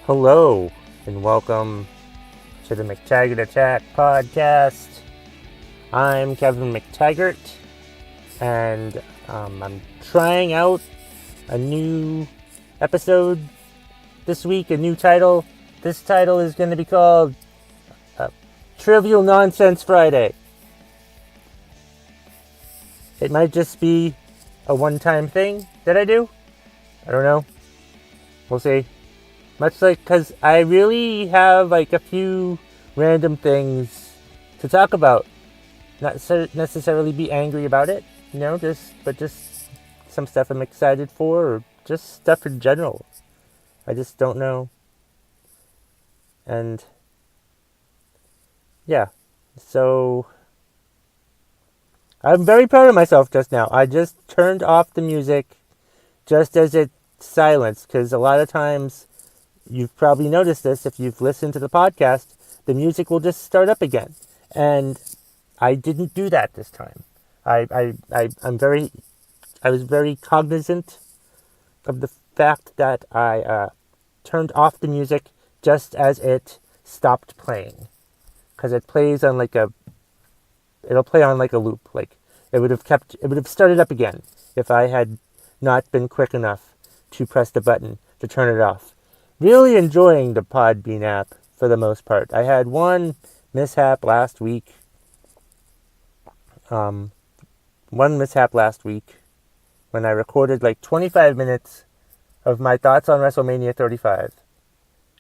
Hello, and welcome to the McTaggart Attack podcast. I'm Kevin McTaggart, and I'm trying out a new episode this week, a new title. This title is going to be called Trivial Nonsense Friday. It might just be a one-time thing that I do. I don't know. We'll see. Much like, because I really have like a few random things to talk about. Not necessarily be angry about it, but just some stuff I'm excited for, or just stuff in general. I just don't know. And yeah, so I'm very proud of myself just now. I just turned off the music just as it silenced, because a lot of times, you've probably noticed this if you've listened to the podcast, the music will just start up again. And I didn't do that this time. I was very cognizant of the fact that I turned off the music just as it stopped playing. Because it'll play on like a loop. Like it would have started up again if I had not been quick enough to press the button to turn it off. Really enjoying the Podbean app for the most part. I had one mishap last week. When I recorded like 25 minutes of my thoughts on WrestleMania 35.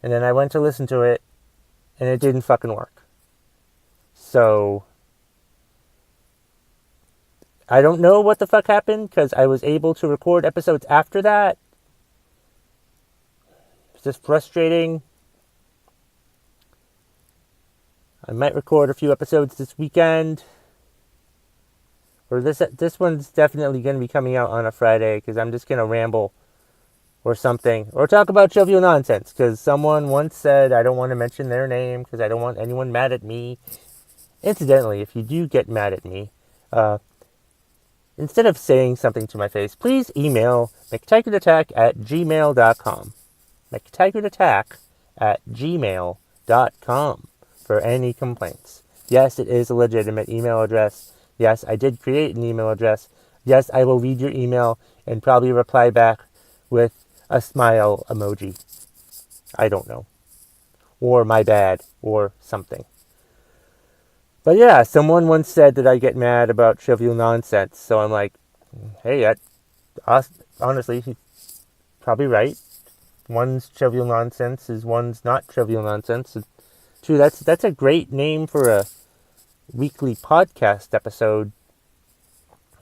And then I went to listen to it, and it didn't fucking work. So I don't know what the fuck happened, because I was able to record episodes after that. Just frustrating. I might record a few episodes this weekend. Or this one's definitely going to be coming out on a Friday, because I'm just going to ramble or something. Or talk about trivial nonsense, because someone once said I don't want to mention their name because I don't want anyone mad at me. Incidentally, if you do get mad at me, instead of saying something to my face, please email mctaggartattack@gmail.com. mctaggartattack@gmail.com for any complaints. Yes, it is a legitimate email address. Yes, I did create an email address. Yes, I will read your email and probably reply back with a smile emoji. I don't know. Or my bad, or something. But yeah, someone once said that I get mad about trivial nonsense, so I'm like, hey, honestly, he's probably right. One's trivial nonsense is one's not trivial nonsense. True, that's a great name for a weekly podcast episode.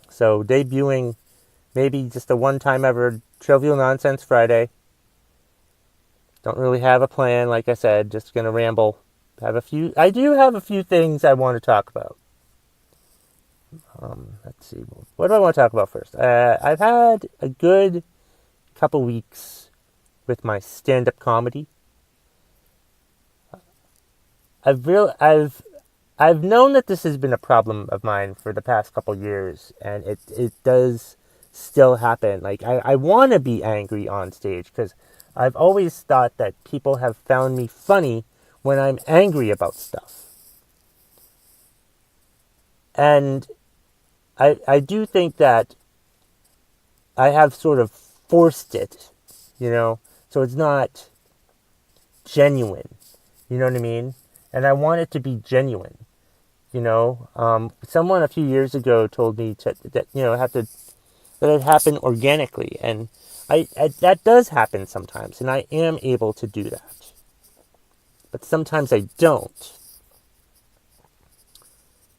So debuting maybe just a one-time ever Trivial Nonsense Friday. Don't really have a plan, like I said, just gonna ramble. I do have a few things I want to talk about. Let's see, what do I want to talk about first? I've had a good couple weeks with my stand-up comedy. I've known that this has been a problem of mine for the past couple years, and it does still happen. Like, I want to be angry on stage, because I've always thought that people have found me funny when I'm angry about stuff. And I do think that I have sort of forced it, so it's not genuine, you know what I mean? And I want it to be genuine. Someone a few years ago told me that it happened organically, and I that does happen sometimes, and I am able to do that. But sometimes I don't.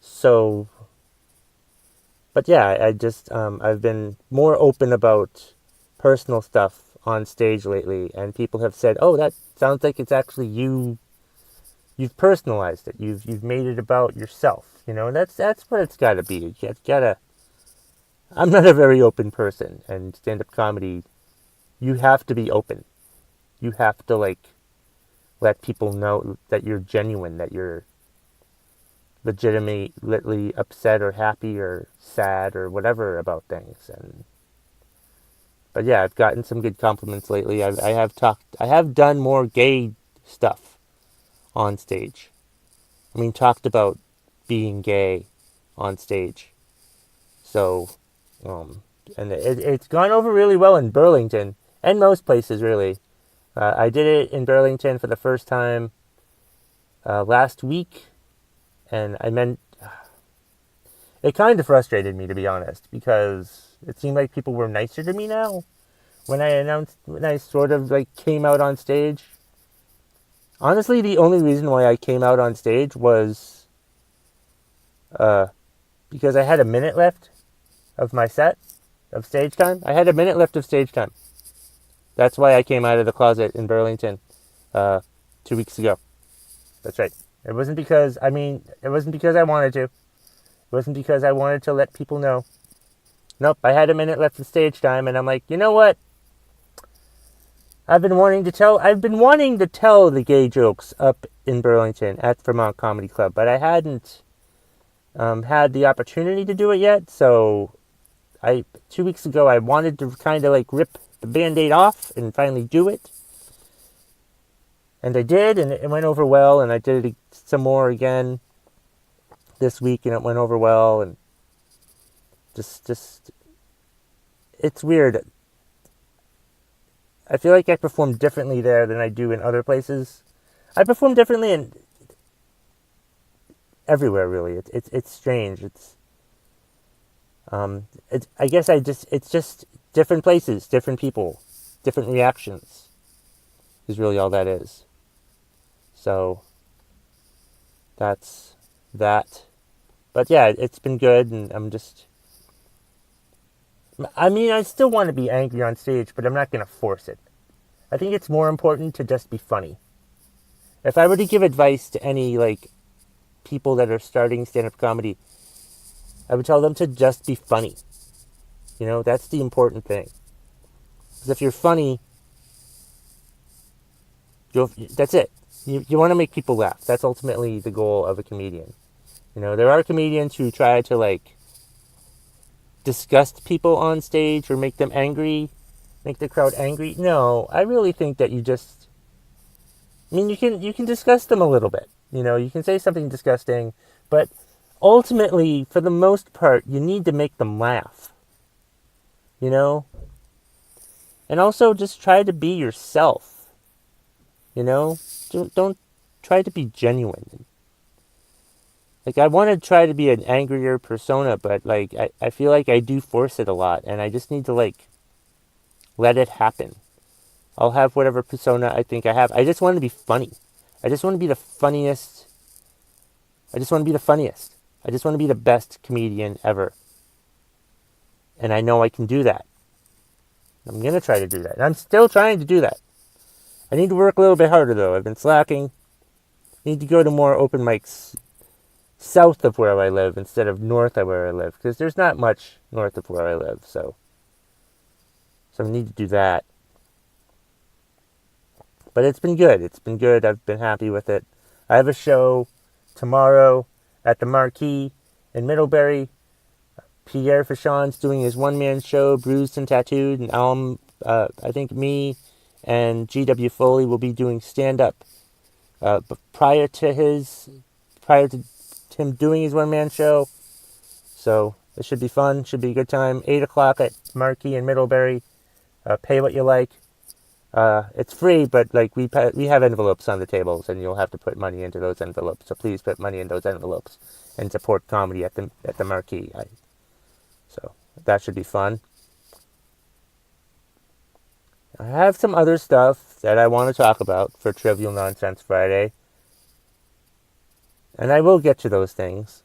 So, but yeah, I've been more open about personal stuff on stage lately, and people have said, "Oh, that sounds like it's actually you. You've personalized it. You've made it about yourself. That's what it's got to be. You gotta. I'm not a very open person, and stand-up comedy, you have to be open. You have to let people know that you're genuine, that you're legitimately upset or happy or sad or whatever about things, and But yeah, I've gotten some good compliments lately. I have done more gay stuff on stage. I mean, talked about being gay on stage. So, um, and it's gone over really well in Burlington and most places, really. I did it in Burlington for the first time last week, and it kind of frustrated me, to be honest, because it seemed like people were nicer to me now when I sort of like came out on stage. Honestly, the only reason why I came out on stage was uh, because I had a minute left of my set of stage time. I had a minute left of stage time. That's why I came out of the closet in Burlington 2 weeks ago. That's right. It wasn't because I wanted to. It wasn't because I wanted to let people know. Nope, I had a minute left of stage time, and I'm like, you know what? I've been wanting to tell the gay jokes up in Burlington at Vermont Comedy Club, but I hadn't had the opportunity to do it yet. So 2 weeks ago, I wanted to kind of like rip the Band-Aid off and finally do it. And I did, and it went over well, and I did it some more again this week, and it went over well, and just it's weird. I feel like I perform differently there than I do in other places. I perform differently in everywhere, really. It's strange. I guess it's just different places, different people, different reactions is really all that is. So that's that. But yeah, it's been good, and I still want to be angry on stage, but I'm not going to force it. I think it's more important to just be funny. If I were to give advice to any, like, people that are starting stand-up comedy, I would tell them to just be funny. You know, that's the important thing. Because if you're funny, that's it. You want to make people laugh. That's ultimately the goal of a comedian. You know, there are comedians who try to, like, disgust people on stage or make them angry, make the crowd angry. No, I really think that you can disgust them a little bit. You know, you can say something disgusting, but ultimately, for the most part, you need to make them laugh. You know? And also just try to be yourself. You know? Don't try to be genuine. Like, I want to try to be an angrier persona, but, like, I feel like I do force it a lot, and I just need to, like, let it happen. I'll have whatever persona I think I have. I just want to be funny. I just want to be the funniest. I just want to be the funniest. I just want to be the best comedian ever. And I know I can do that. I'm going to try to do that. And I'm still trying to do that. I need to work a little bit harder, though. I've been slacking. I need to go to more open mics south of where I live instead of north of where I live. Because there's not much north of where I live. So I need to do that. But it's been good. It's been good. I've been happy with it. I have a show tomorrow at the Marquee in Middlebury. Pierre Fichon's doing his one-man show, Bruised and Tattooed, and I think me and G.W. Foley will be doing stand-up. But prior to him doing his one-man show, so it should be fun. Should be a good time. 8 o'clock at Marquee in Middlebury. Pay what you like. It's free, but like we have envelopes on the tables, and you'll have to put money into those envelopes. So please put money in those envelopes and support comedy at the Marquee. So that should be fun. I have some other stuff that I want to talk about for Trivial Nonsense Friday, and I will get to those things.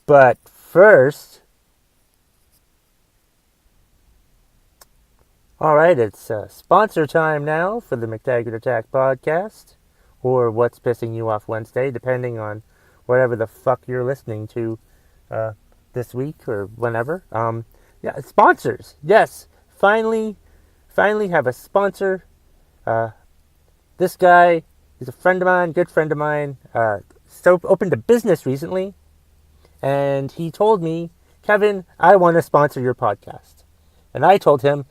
But first, all right, it's sponsor time now for the McTaggart Attack podcast, or What's Pissing You Off Wednesday, depending on whatever the fuck you're listening to this week or whenever. Yeah, sponsors. Yes, finally have a sponsor. This guy is a friend of mine, good friend of mine. Opened a business recently, and he told me, Kevin, I want to sponsor your podcast. And I told him,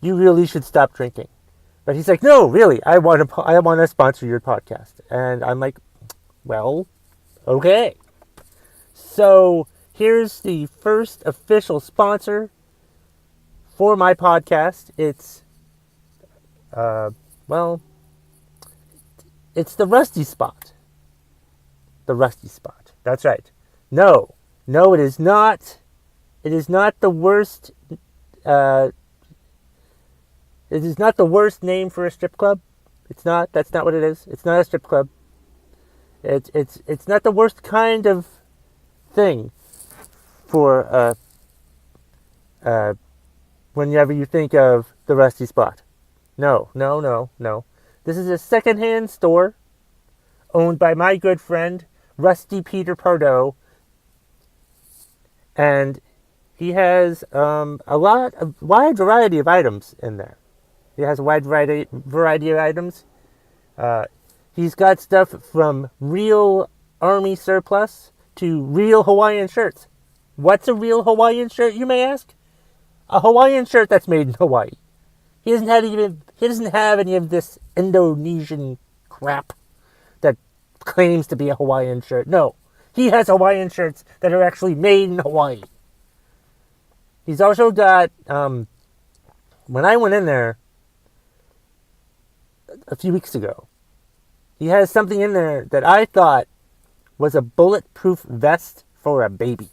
you really should stop drinking. But he's like, no, really, I want to sponsor your podcast. And I'm like, well, okay. So here's the first official sponsor for my podcast. It's, well, it's the Rusty Spot. The Rusty Spot. That's right. No, it is not. It is not the worst. It is not the worst name for a strip club. It's not. That's not what it is. It's not a strip club. It's not the worst kind of thing for whenever you think of the Rusty Spot. No. This is a secondhand store owned by my good friend Rusty Peter Pardo, and he has a wide variety of items in there. He has a wide variety of items. He's got stuff from real army surplus to real Hawaiian shirts. What's a real Hawaiian shirt, you may ask? A Hawaiian shirt that's made in Hawaii. He doesn't have any of this Indonesian crap that claims to be a Hawaiian shirt. No, he has Hawaiian shirts that are actually made in Hawaii. He's also got, when I went in there a few weeks ago, he has something in there that I thought was a bulletproof vest for a baby.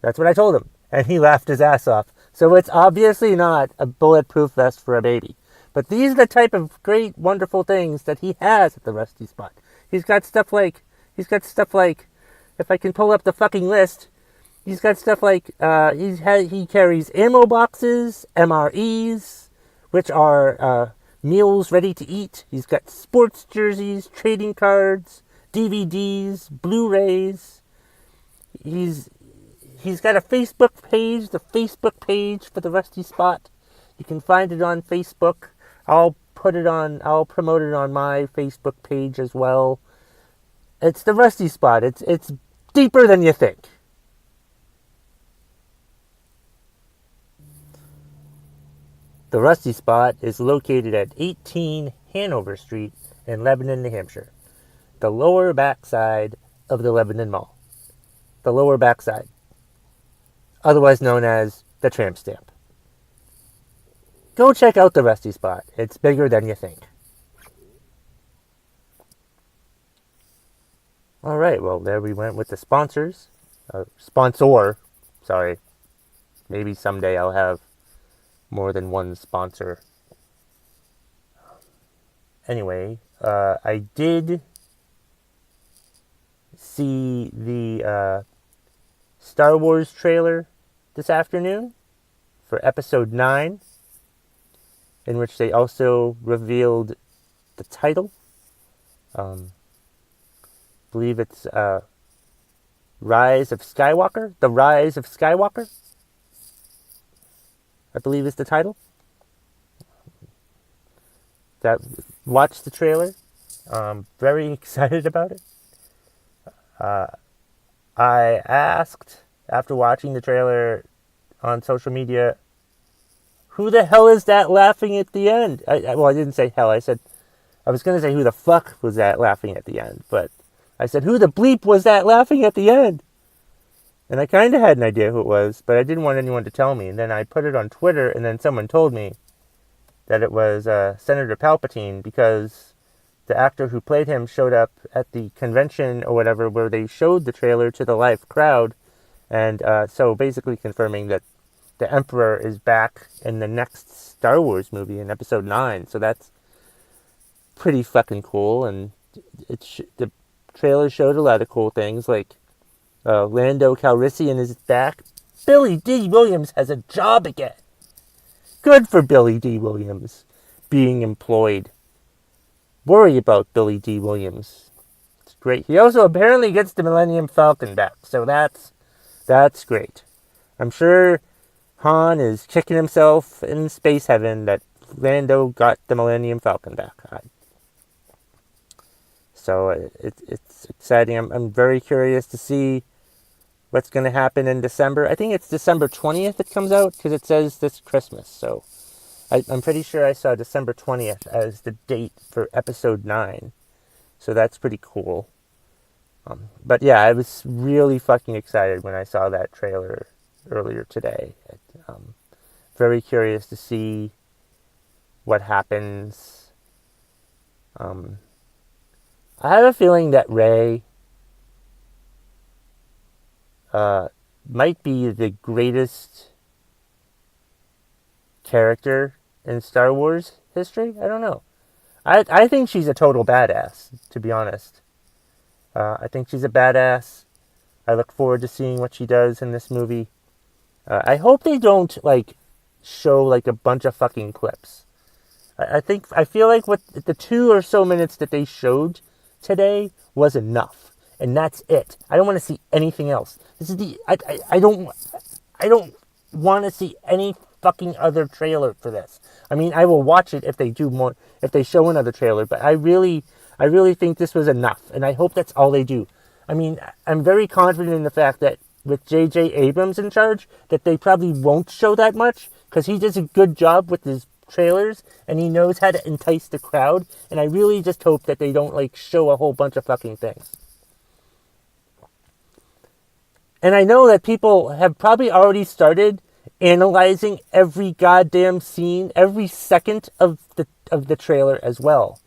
That's what I told him, and he laughed his ass off. So it's obviously not a bulletproof vest for a baby. But these are the type of great, wonderful things that he has at the Rusty Spot. He's got stuff like, if I can pull up the fucking list, he's got stuff like, he carries ammo boxes, MREs, which are meals ready to eat. He's got sports jerseys, trading cards, DVDs, Blu-rays. He's got a Facebook page, the Facebook page for the Rusty Spot. You can find it on Facebook. I'll promote it on my Facebook page as well. It's the Rusty Spot. It's deeper than you think. The Rusty Spot is located at 18 Hanover Street in Lebanon, New Hampshire. The lower backside of the Lebanon Mall. The lower backside. Otherwise known as the tramp stamp. Go check out the Rusty Spot. It's bigger than you think. Alright, well, there we went with the sponsors. Sponsor. Sorry. Maybe someday I'll have more than one sponsor. Anyway, I did see the Star Wars trailer this afternoon for Episode 9, in which they also revealed the title. I believe it's Rise of Skywalker. The Rise of Skywalker, I believe is the title. Watch the trailer. Very excited about it. I asked, after watching the trailer on social media, who the hell is that laughing at the end? I didn't say hell. I was going to say who the fuck was that laughing at the end. But I said, who the bleep was that laughing at the end? And I kind of had an idea who it was, but I didn't want anyone to tell me. And then I put it on Twitter, and then someone told me that it was Senator Palpatine, because the actor who played him showed up at the convention or whatever where they showed the trailer to the live crowd. And so basically confirming that the Emperor is back in the next Star Wars movie in Episode 9. So that's pretty fucking cool. And the trailer showed a lot of cool things, like Lando Calrissian is back. Billy D. Williams has a job again. Good for Billy D. Williams being employed. Worry about Billy D. Williams. It's great. He also apparently gets the Millennium Falcon back, so that's great. I'm sure Han is kicking himself in space heaven that Lando got the Millennium Falcon back. So it's exciting. I'm very curious to see what's going to happen in December. I think it's December 20th it comes out, because it says this Christmas. So I'm pretty sure I saw December 20th as the date for episode 9. So that's pretty cool. But yeah, I was really fucking excited when I saw that trailer earlier today. Very curious to see what happens. I have a feeling that Rey might be the greatest character in Star Wars history. I don't know. I think she's a total badass, to be honest. I think she's a badass. I look forward to seeing what she does in this movie. I hope they don't, show, a bunch of fucking clips. I feel like what the 2 or so minutes that they showed today was enough. And that's it. I don't want to see anything else. I don't want to see any fucking other trailer for this. I mean, I will watch it if they show another trailer, but I really think this was enough, and I hope that's all they do. I mean, I'm very confident in the fact that with J.J. Abrams in charge, that they probably won't show that much, because he does a good job with his trailers, and he knows how to entice the crowd, and I really just hope that they don't, show a whole bunch of fucking things. And I know that people have probably already started analyzing every goddamn scene, every second of the trailer as well.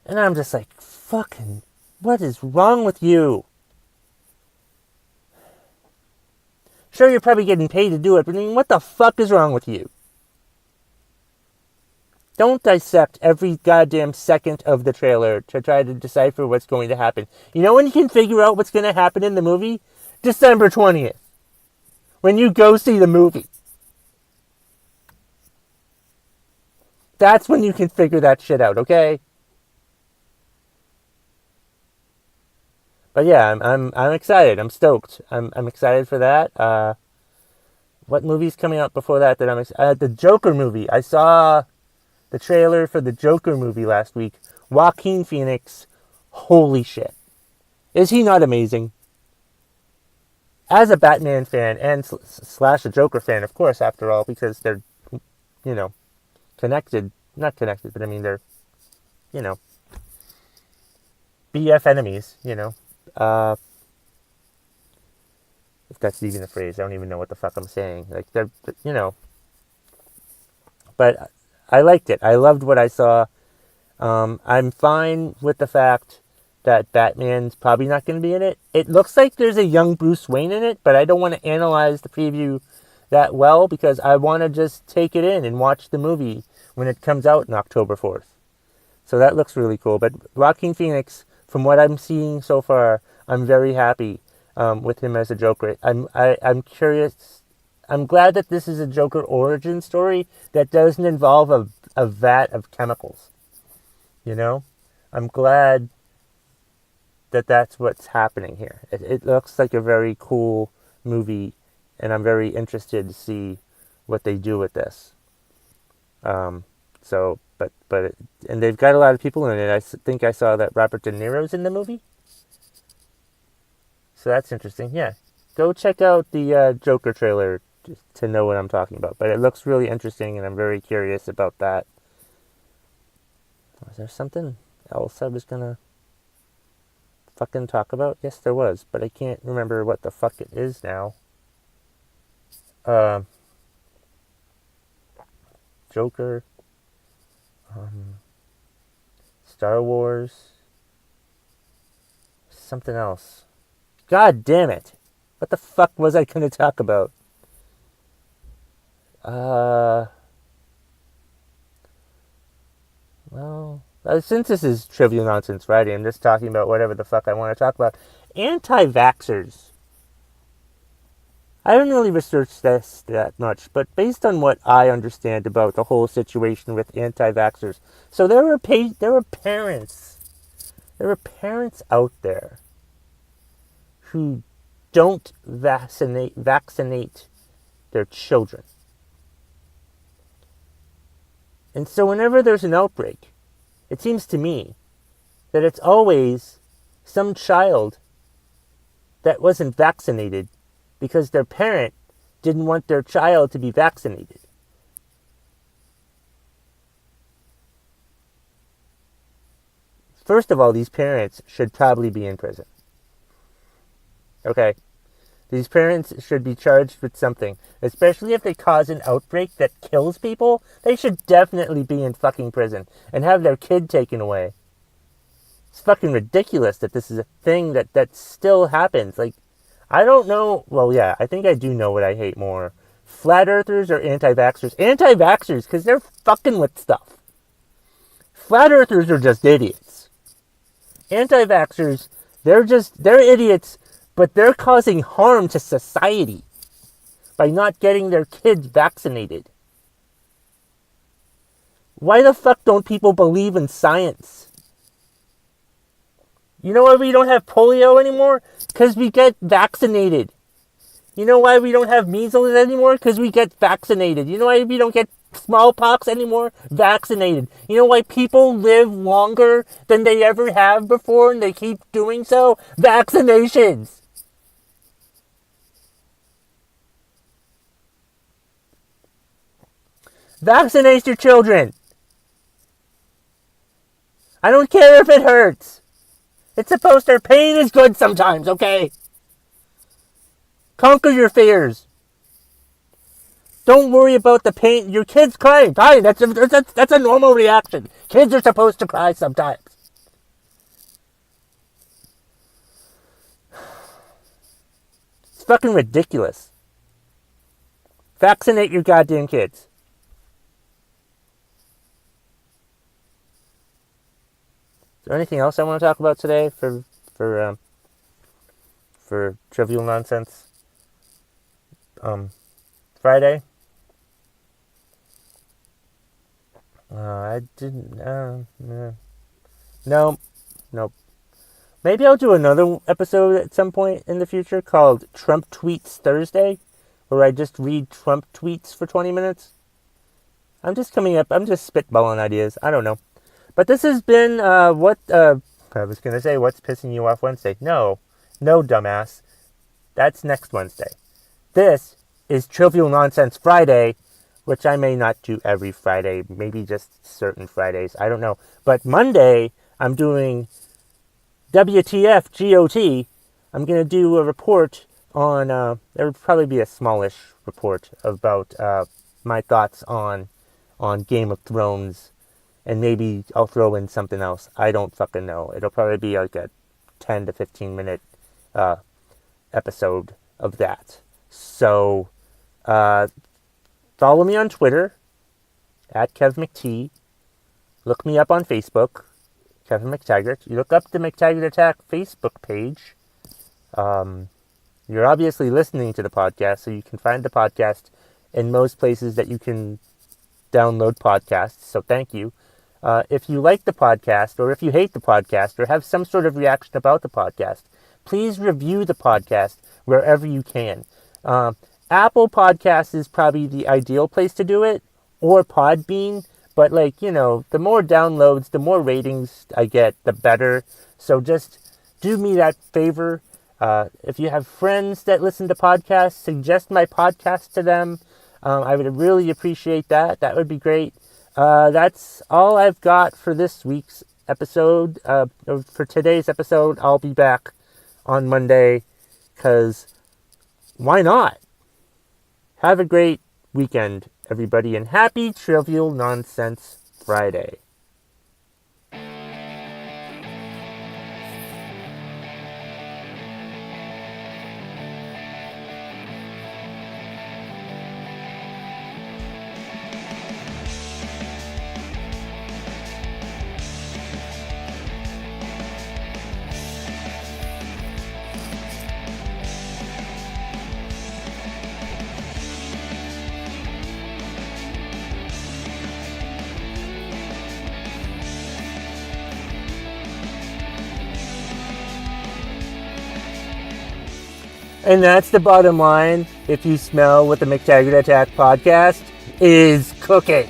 And I'm just like, fucking, what is wrong with you? Sure, you're probably getting paid to do it, but I mean, what the fuck is wrong with you? Don't dissect every goddamn second of the trailer to try to decipher what's going to happen. You know when you can figure out what's going to happen in the movie? December 20th. When you go see the movie. That's when you can figure that shit out, okay? But yeah, I'm excited. I'm stoked. I'm excited for that. What movie's coming out before that I'm excited? The Joker movie. I saw the trailer for the Joker movie last week. Joaquin Phoenix. Holy shit. Is he not amazing? As a Batman fan and slash a Joker fan, of course, after all, because they're, connected. Not connected, but I mean, they're, BF enemies, if that's even a phrase. I don't even know what the fuck I'm saying. They're, But I liked it. I loved what I saw. I'm fine with the fact that Batman's probably not going to be in it. It looks like there's a young Bruce Wayne in it, but I don't want to analyze the preview that well, because I want to just take it in and watch the movie when it comes out on October 4th. So that looks really cool. But Joaquin Phoenix, from what I'm seeing so far, I'm very happy with him as a Joker. I'm curious. I'm glad that this is a Joker origin story that doesn't involve a vat of chemicals. I'm glad that that's what's happening here. It looks like a very cool movie, and I'm very interested to see what they do with this. And they've got a lot of people in it. I think I saw that Robert De Niro's in the movie. So that's interesting. Yeah. Go check out the Joker trailer to know what I'm talking about. But it looks really interesting, and I'm very curious about that. Was there something else I was going to fucking talk about? Yes, there was. But I can't remember what the fuck it is now. Joker. Star Wars. Something else. God damn it. What the fuck was I going to talk about? Well, since this is Trivial Nonsense Friday, I'm just talking about whatever the fuck I want to talk about. Anti-vaxxers. I haven't really researched this that much, but based on what I understand about the whole situation with anti-vaxxers, so there were parents out there who don't vaccinate their children. And so whenever there's an outbreak, it seems to me that it's always some child that wasn't vaccinated because their parent didn't want their child to be vaccinated. First of all, these parents should probably be in prison. Okay? These parents should be charged with something. Especially if they cause an outbreak that kills people. They should definitely be in fucking prison. And have their kid taken away. It's fucking ridiculous that this is a thing that still happens. Like, I don't know. Well, yeah, I think I do know what I hate more. Flat earthers or anti-vaxxers? Anti-vaxxers, because they're fucking with stuff. Flat earthers are just idiots. Anti-vaxxers, they're idiots, but they're causing harm to society by not getting their kids vaccinated. Why the fuck don't people believe in science? You know why we don't have polio anymore? Because we get vaccinated. You know why we don't have measles anymore? Because we get vaccinated. You know why we don't get smallpox anymore? Vaccinated. You know why people live longer than they ever have before and they keep doing so? Vaccinations. Vaccinate your children. I don't care if it hurts. It's supposed to. Pain is good sometimes, okay? Conquer your fears. Don't worry about the pain. Your kid's crying. Fine, that's a normal reaction. Kids are supposed to cry sometimes. It's fucking ridiculous. Vaccinate your goddamn kids. Is there anything else I want to talk about today for trivial nonsense? Friday. I didn't. No, nope. Maybe I'll do another episode at some point in the future called Trump Tweets Thursday, where I just read Trump tweets for 20 minutes. I'm just spitballing ideas. I don't know. But this has been, I was going to say, what's pissing you off Wednesday? No, dumbass. That's next Wednesday. This is Trivial Nonsense Friday, which I may not do every Friday, maybe just certain Fridays, I don't know. But Monday, I'm doing WTF GOT. I'm going to do a report on, there would probably be a smallish report about my thoughts on Game of Thrones. And maybe I'll throw in something else. I don't fucking know. It'll probably be like a 10 to 15 minute episode of that. So, follow me on Twitter, at KevMcT. Look me up on Facebook, Kevin McTaggart. You look up the McTaggart Attack Facebook page. You're obviously listening to the podcast, so you can find the podcast in most places that you can download podcasts. So thank you. If you like the podcast, or if you hate the podcast, or have some sort of reaction about the podcast, please review the podcast wherever you can. Apple Podcasts is probably the ideal place to do it, or Podbean, but the more downloads, the more ratings I get, the better. So just do me that favor. If you have friends that listen to podcasts, suggest my podcast to them. I would really appreciate that. That would be great. That's all I've got for this week's episode. For today's episode, I'll be back on Monday, because why not? Have a great weekend, everybody, and happy Trivial Nonsense Friday. And that's the bottom line. If you smell what the McTaggart Attack podcast is cooking.